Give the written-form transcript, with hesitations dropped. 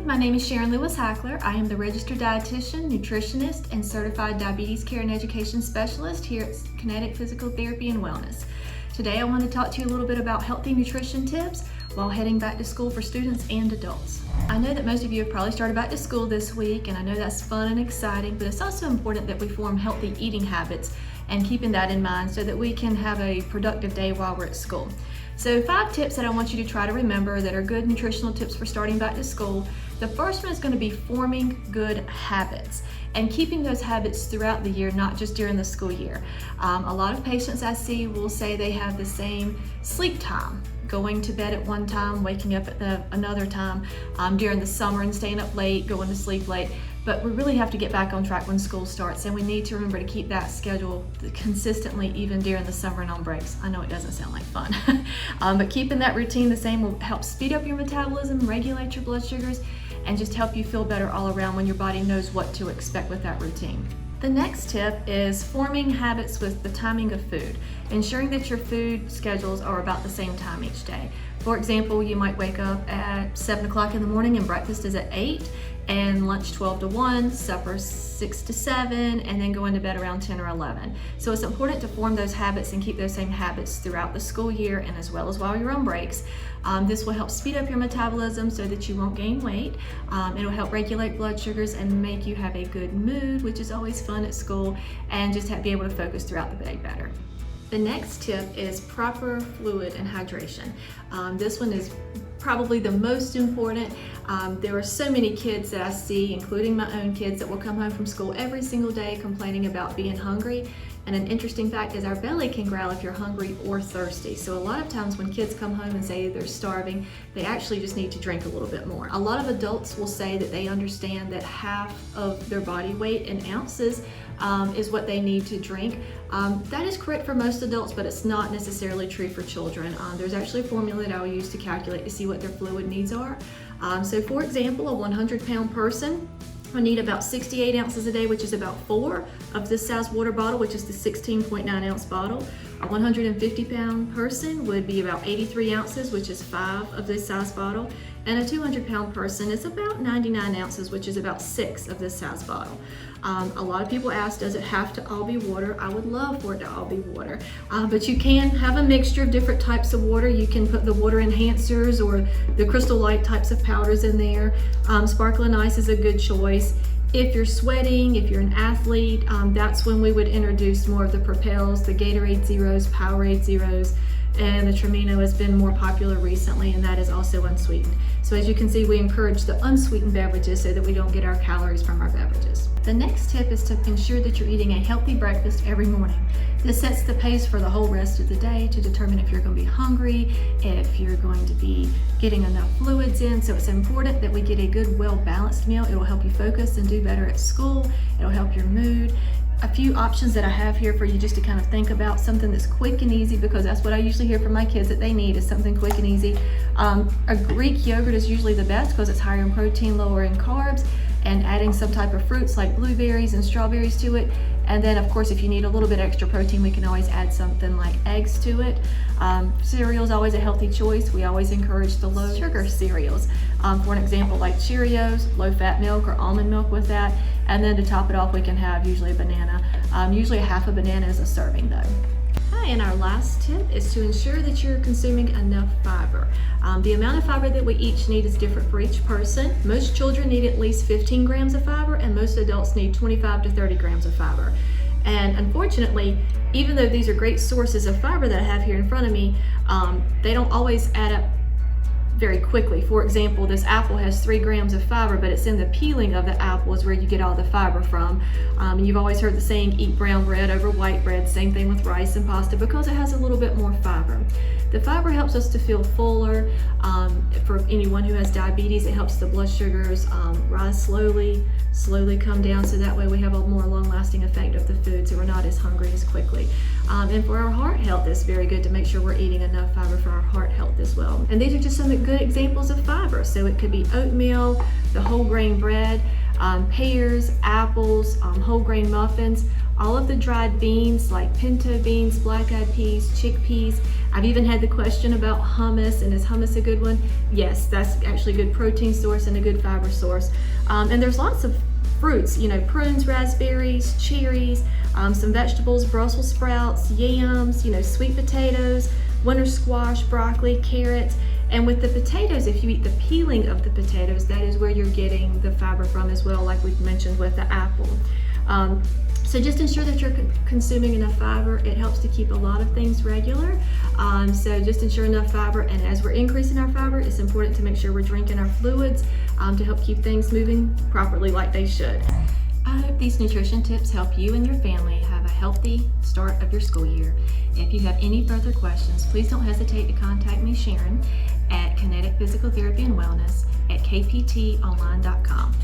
My name is Sharon Hackler. I am the registered dietitian, nutritionist, and certified diabetes care and education specialist here at Kinetic Physical Therapy and Wellness. Today I want to talk to you a little bit about healthy nutrition tips while heading back to school for students and adults. I know that most of you have probably started back to school this week, and I know that's fun and exciting, but it's also important that we form healthy eating habits and keeping that in mind so that we can have a productive day while we're at school. So 5 tips that I want you to try to remember that are good nutritional tips for starting back to school. The first one is going to be forming good habits and keeping those habits throughout the year, not just during the school year. A lot of patients I see will say they have the same sleep time, going to bed at one time, waking up at another time, during the summer and staying up late, going to sleep late. But we really have to get back on track when school starts, and we need to remember to keep that schedule consistently even during the summer and on breaks. I know it doesn't sound like fun, but keeping that routine the same will help speed up your metabolism, regulate your blood sugars, and just help you feel better all around when your body knows what to expect with that routine. The next tip is forming habits with the timing of food, ensuring that your food schedules are about the same time each day. For example, you might wake up at 7 o'clock in the morning and breakfast is at 8, and lunch 12 to 1, supper 6 to 7, and then go into bed around 10 or 11. So it's important to form those habits and keep those same habits throughout the school year and as well as while you're on breaks. This will help speed up your metabolism so that you won't gain weight. It'll help regulate blood sugars and make you have a good mood, which is always fun at school, and just be able to focus throughout the day better. The next tip is proper fluid and hydration. This one is probably the most important. There are so many kids that I see, including my own kids, that will come home from school every single day complaining about being hungry. And an interesting fact is our belly can growl if you're hungry or thirsty. So a lot of times when kids come home and say they're starving, they actually just need to drink a little bit more. A lot of adults will say that they understand that half of their body weight in ounces is what they need to drink. That is correct for most adults, but it's not necessarily true for children. There's actually a formula that I will use to calculate to see what their fluid needs are. So for example, a 100-pound person I need about 68 ounces a day, which is about 4 of this size water bottle, which is the 16.9 ounce bottle. A 150-pound person would be about 83 ounces, which is 5 of this size bottle. And a 200-pound person is about 99 ounces, which is about 6 of this size bottle. A lot of people ask, does it have to all be water? I would love for it to all be water, but you can have a mixture of different types of water. You can put the water enhancers or the Crystal Light types of powders in there. Sparkling ice is a good choice. If you're sweating, if you're an athlete, that's when we would introduce more of the Propels, the Gatorade Zeros, Powerade Zeros, and the Trimino has been more popular recently, and that is also unsweetened. So as you can see, we encourage the unsweetened beverages so that we don't get our calories from our beverages. The next tip is to ensure that you're eating a healthy breakfast every morning. This sets the pace for the whole rest of the day to determine if you're going to be hungry, if you're going to be getting enough fluids in. So it's important that we get a good, well-balanced meal. It'll help you focus and do better at school. It'll help your mood. A few options that I have here for you just to kind of think about, something that's quick and easy, because that's what I usually hear from my kids that they need, is something quick and easy. A Greek yogurt is usually the best because it's higher in protein, lower in carbs, and adding some type of fruits like blueberries and strawberries to it. And then of course, if you need a little bit extra protein, we can always add something like eggs to it. Cereal is always a healthy choice. We always encourage the low sugar cereals. For an example, like Cheerios, low fat milk or almond milk with that. And then to top it off, we can have usually a banana. Usually a half a banana is a serving though. And our last tip is to ensure that you're consuming enough fiber. The amount of fiber that we each need is different for each person. Most children need at least 15 grams of fiber, and most adults need 25 to 30 grams of fiber. And unfortunately, even though these are great sources of fiber that I have here in front of me, they don't always add up very quickly. For example, this apple has 3 grams of fiber, but it's in the peeling of the apple is where you get all the fiber from. You've always heard the saying, eat brown bread over white bread. Same thing with rice and pasta, because it has a little bit more fiber. The fiber helps us to feel fuller. For anyone who has diabetes, it helps the blood sugars rise slowly come down, so that way we have a more long-lasting effect of the food, so we're not as hungry as quickly. And for our heart health, it's very good to make sure we're eating enough fiber for our heart health as well. And these are just some good examples of fiber. So it could be oatmeal, the whole grain bread, pears, apples, whole grain muffins, all of the dried beans like pinto beans, black-eyed peas, chickpeas. I've even had the question about hummus, and is hummus a good one? Yes, that's actually a good protein source and a good fiber source. And there's lots of fruits, prunes, raspberries, cherries, some vegetables, Brussels sprouts, yams, sweet potatoes, winter squash, broccoli, carrots. And with the potatoes, if you eat the peeling of the potatoes, that is where you're getting the fiber from as well, like we've mentioned with the apple. So just ensure that you're consuming enough fiber. It helps to keep a lot of things regular. So just ensure enough fiber, and as we're increasing our fiber, it's important to make sure we're drinking our fluids to help keep things moving properly like they should. I hope these nutrition tips help you and your family have a healthy start of your school year. If you have any further questions, please don't hesitate to contact me, Sharon, at Kinetic Physical Therapy and Wellness at kptonline.com.